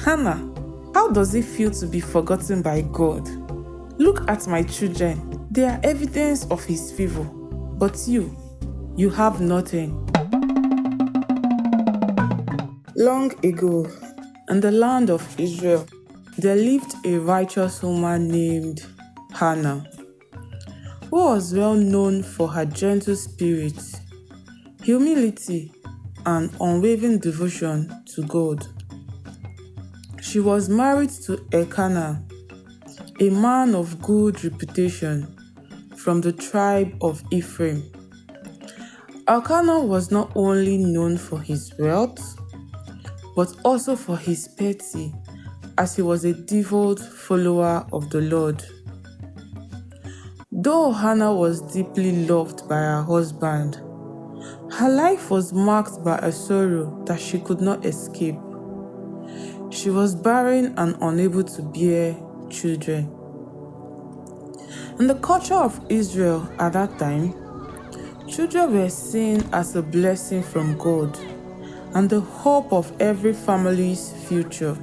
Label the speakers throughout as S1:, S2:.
S1: Hannah, how does it feel to be forgotten by God? Look at my children. They are evidence of His favor. But you have nothing. Long ago, in the land of Israel, there lived a righteous woman named Hannah, who was well known for her gentle spirit, humility, and unwavering devotion to God. She was married to Elkanah, a man of good reputation from the tribe of Ephraim. Elkanah was not only known for his wealth, but also for his piety, as he was a devout follower of the Lord. Though Hannah was deeply loved by her husband, her life was marked by a sorrow that she could not escape. She was barren and unable to bear children. In the culture of Israel at that time, children were seen as a blessing from God and the hope of every family's future.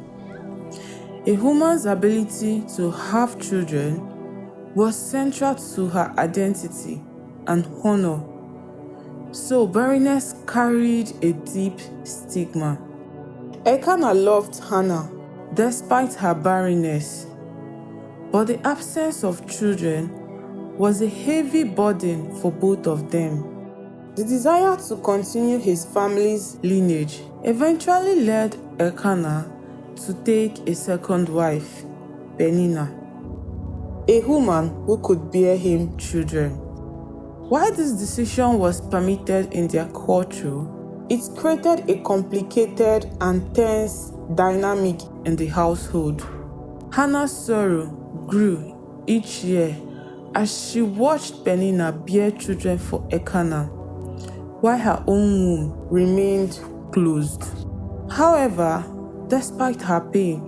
S1: A woman's ability to have children was central to her identity and honor, so barrenness carried a deep stigma. Elkanah loved Hannah despite her barrenness, but the absence of children was a heavy burden for both of them. The desire to continue his family's lineage eventually led Elkanah to take a second wife, Peninnah, a woman who could bear him children. While this decision was permitted in their culture, it created a complicated and tense dynamic in the household. Hannah's sorrow grew each year as she watched Peninnah bear children for Elkanah, while her own womb remained closed. However, despite her pain,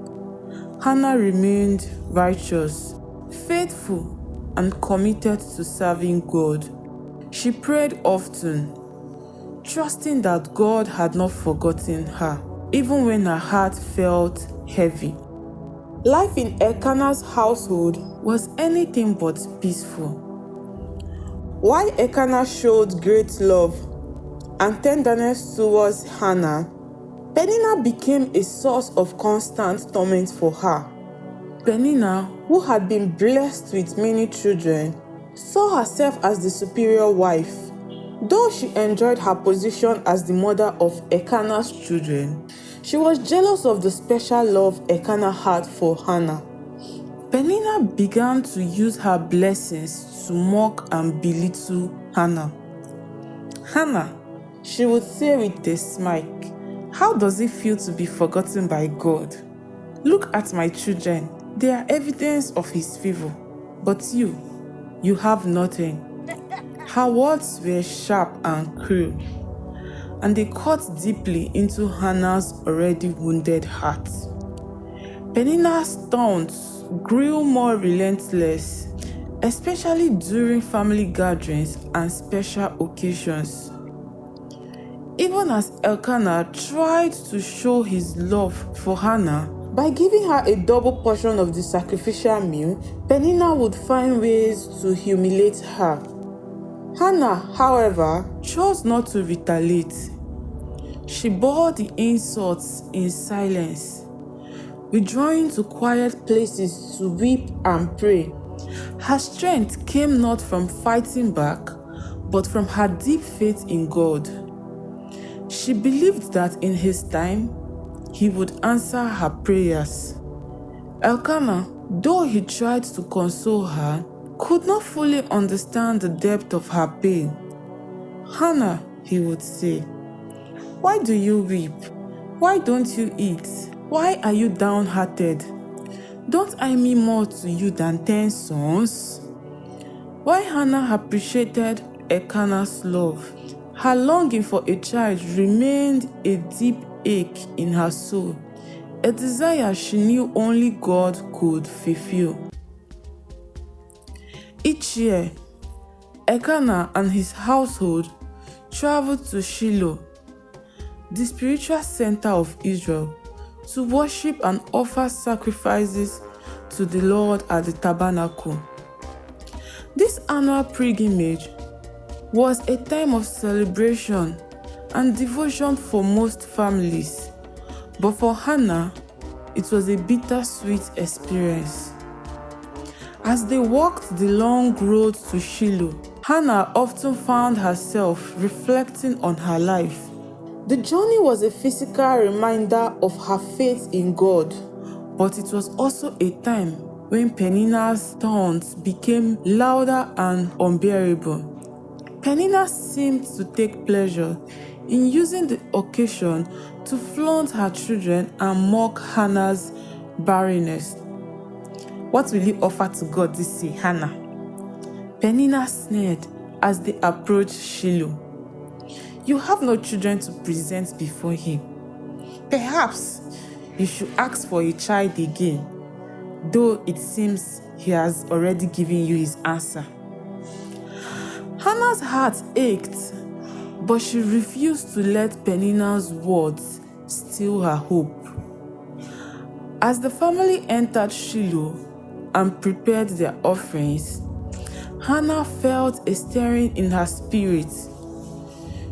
S1: Hannah remained righteous, faithful, and committed to serving God. She prayed often, trusting that God had not forgotten her, even when her heart felt heavy. Life in Elkanah's household was anything but peaceful. While Elkanah showed great love and tenderness towards Hannah, Peninnah became a source of constant torment for her. Peninnah, who had been blessed with many children, saw herself as the superior wife. Though she enjoyed her position as the mother of Elkanah's children, she was jealous of the special love Elkanah had for Hannah. Peninnah began to use her blessings to mock and belittle Hannah. Hannah, she would say with a smile, how does it feel to be forgotten by God? Look at my children. They are evidence of His favor. But you have nothing. Her words were sharp and cruel, and they cut deeply into Hannah's already wounded heart. Peninnah's taunts grew more relentless, especially during family gatherings and special occasions. Even as Elkanah tried to show his love for Hannah by giving her a double portion of the sacrificial meal, Peninnah would find ways to humiliate her. Hannah, however, chose not to retaliate. She bore the insults in silence, withdrawing to quiet places to weep and pray. Her strength came not from fighting back, but from her deep faith in God. She believed that in His time, He would answer her prayers. Elkanah, though he tried to console her, could not fully understand the depth of her pain. Hannah, he would say, why do you weep? Why don't you eat? Why are you downhearted? Don't I mean more to you than 10 sons? While Hannah appreciated Elkanah's love, her longing for a child remained a deep ache in her soul, a desire she knew only God could fulfill. Each year, Elkanah and his household traveled to Shiloh, the spiritual center of Israel, to worship and offer sacrifices to the Lord at the tabernacle. This annual pilgrimage was a time of celebration and devotion for most families, but for Hannah, it was a bittersweet experience. As they walked the long road to Shiloh, Hannah often found herself reflecting on her life. The journey was a physical reminder of her faith in God, but it was also a time when Peninnah's taunts became louder and unbearable. Peninnah seemed to take pleasure in using the occasion to flaunt her children and mock Hannah's barrenness. What will you offer to God this year, Hannah? Peninnah sneered as they approached Shiloh. You have no children to present before him. Perhaps you should ask for a child again, though it seems he has already given you his answer. Hannah's heart ached, but she refused to let Peninnah's words steal her hope. As the family entered Shiloh and prepared their offerings, Hannah felt a stirring in her spirit.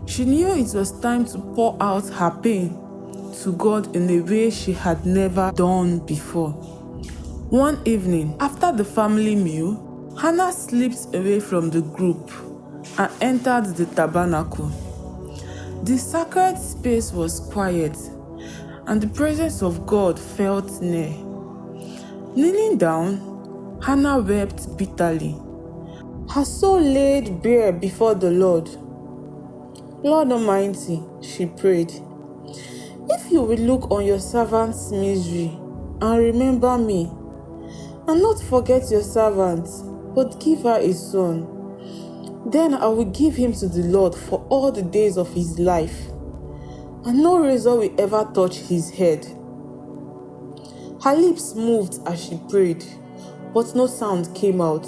S1: She knew it was time to pour out her pain to God in a way she had never done before. One evening, after the family meal, Hannah slipped away from the group and entered the tabernacle. The sacred space was quiet, and the presence of God felt near. Kneeling down, Hannah wept bitterly. Her soul laid bare before the Lord. Lord Almighty, she prayed, if you will look on your servant's misery and remember me, and not forget your servant, but give her a son, then I will give him to the Lord for all the days of his life, and no razor will ever touch his head. Her lips moved as she prayed, but no sound came out.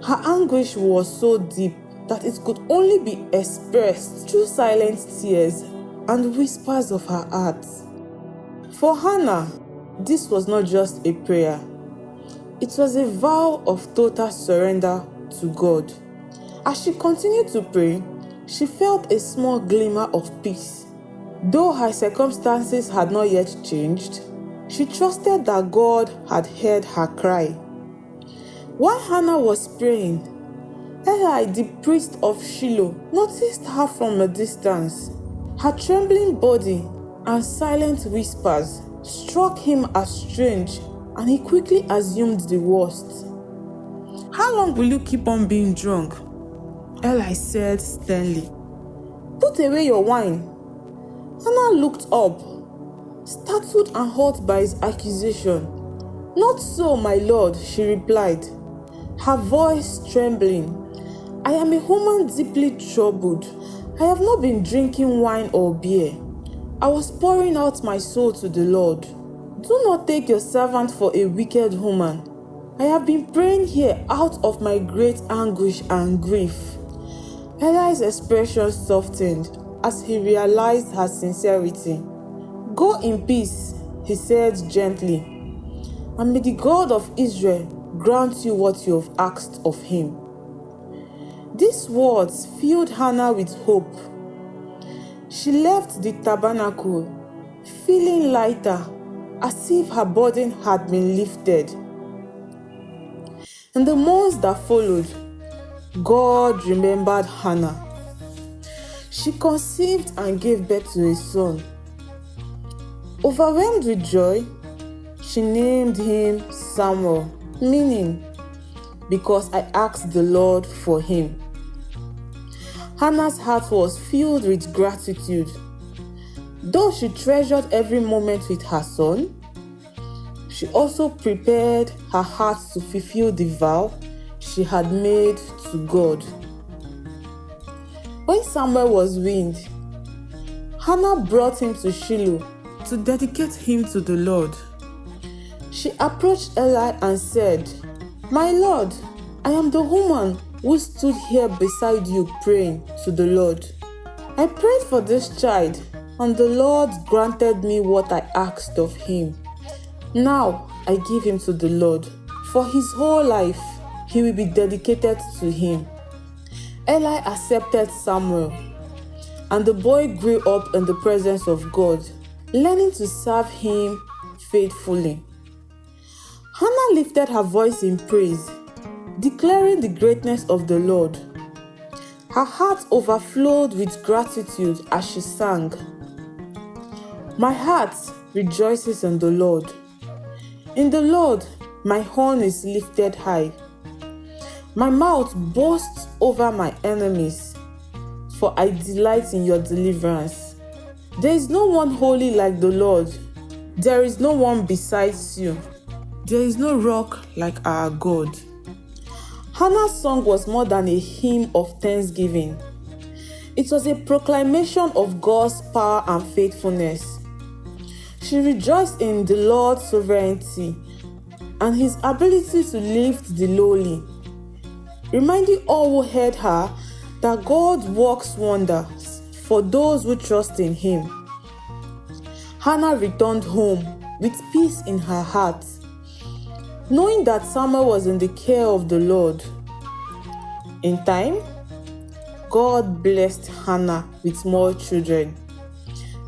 S1: Her anguish was so deep that it could only be expressed through silent tears and whispers of her heart. For Hannah, this was not just a prayer. It was a vow of total surrender to God. As she continued to pray, she felt a small glimmer of peace. Though her circumstances had not yet changed, she trusted that God had heard her cry. While Hannah was praying, Eli, the priest of Shiloh, noticed her from a distance. Her trembling body and silent whispers struck him as strange, and he quickly assumed the worst. How long will you keep on being drunk? Eli said sternly. Put away your wine. Hannah looked up, startled and hurt by his accusation. Not so, my lord, she replied, her voice trembling. I am a woman deeply troubled. I have not been drinking wine or beer. I was pouring out my soul to the Lord. Do not take your servant for a wicked woman. I have been praying here out of my great anguish and grief. Eli's expression softened as he realized her sincerity. Go in peace, he said gently, and may the God of Israel grant you what you have asked of him. These words filled Hannah with hope. She left the tabernacle, feeling lighter, as if her burden had been lifted. In the months that followed, God remembered Hannah. She conceived and gave birth to a son. Overwhelmed with joy, she named him Samuel, meaning, because I asked the Lord for him. Hannah's heart was filled with gratitude. Though she treasured every moment with her son, she also prepared her heart to fulfill the vow she had made to God. When Samuel was weaned, Hannah brought him to Shiloh to dedicate him to the Lord. She approached Eli and said, My Lord, I am the woman who stood here beside you praying to the Lord. I prayed for this child, and the Lord granted me what I asked of him. Now I give him to the Lord. For his whole life, he will be dedicated to him." Eli accepted Samuel, and the boy grew up in the presence of God, learning to serve him faithfully. Hannah lifted her voice in praise, declaring the greatness of the Lord. Her heart overflowed with gratitude as she sang, "My heart rejoices in the Lord. In the Lord, my horn is lifted high. My mouth boasts over my enemies, for I delight in your deliverance. There is no one holy like the Lord. There is no one besides you. There is no rock like our God." Hannah's song was more than a hymn of thanksgiving. It was a proclamation of God's power and faithfulness. She rejoiced in the Lord's sovereignty and his ability to lift the lowly, reminding all who heard her that God works wonders for those who trust in him. Hannah returned home with peace in her heart, knowing that Samuel was in the care of the Lord. In time, God blessed Hannah with more children,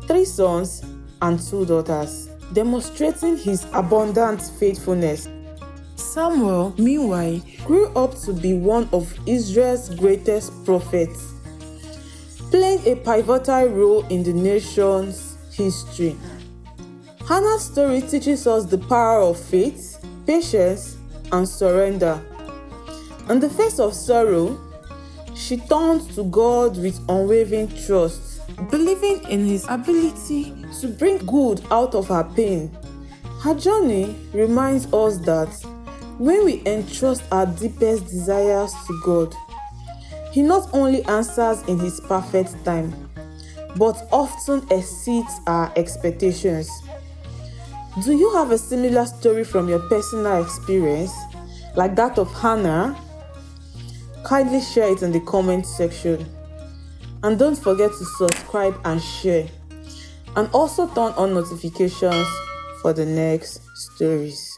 S1: 3 sons and 2 daughters, demonstrating his abundant faithfulness. Samuel, meanwhile, grew up to be one of Israel's greatest prophets, playing a pivotal role in the nation's history. Hannah's story teaches us the power of faith, patience, and surrender. In the face of sorrow, she turned to God with unwavering trust, believing in his ability to bring good out of her pain. Her journey reminds us that when we entrust our deepest desires to God, he not only answers in his perfect time, but often exceeds our expectations. Do you have a similar story from your personal experience, like that of Hannah? Kindly share it in the comment section. And don't forget to subscribe and share. And also turn on notifications for the next stories.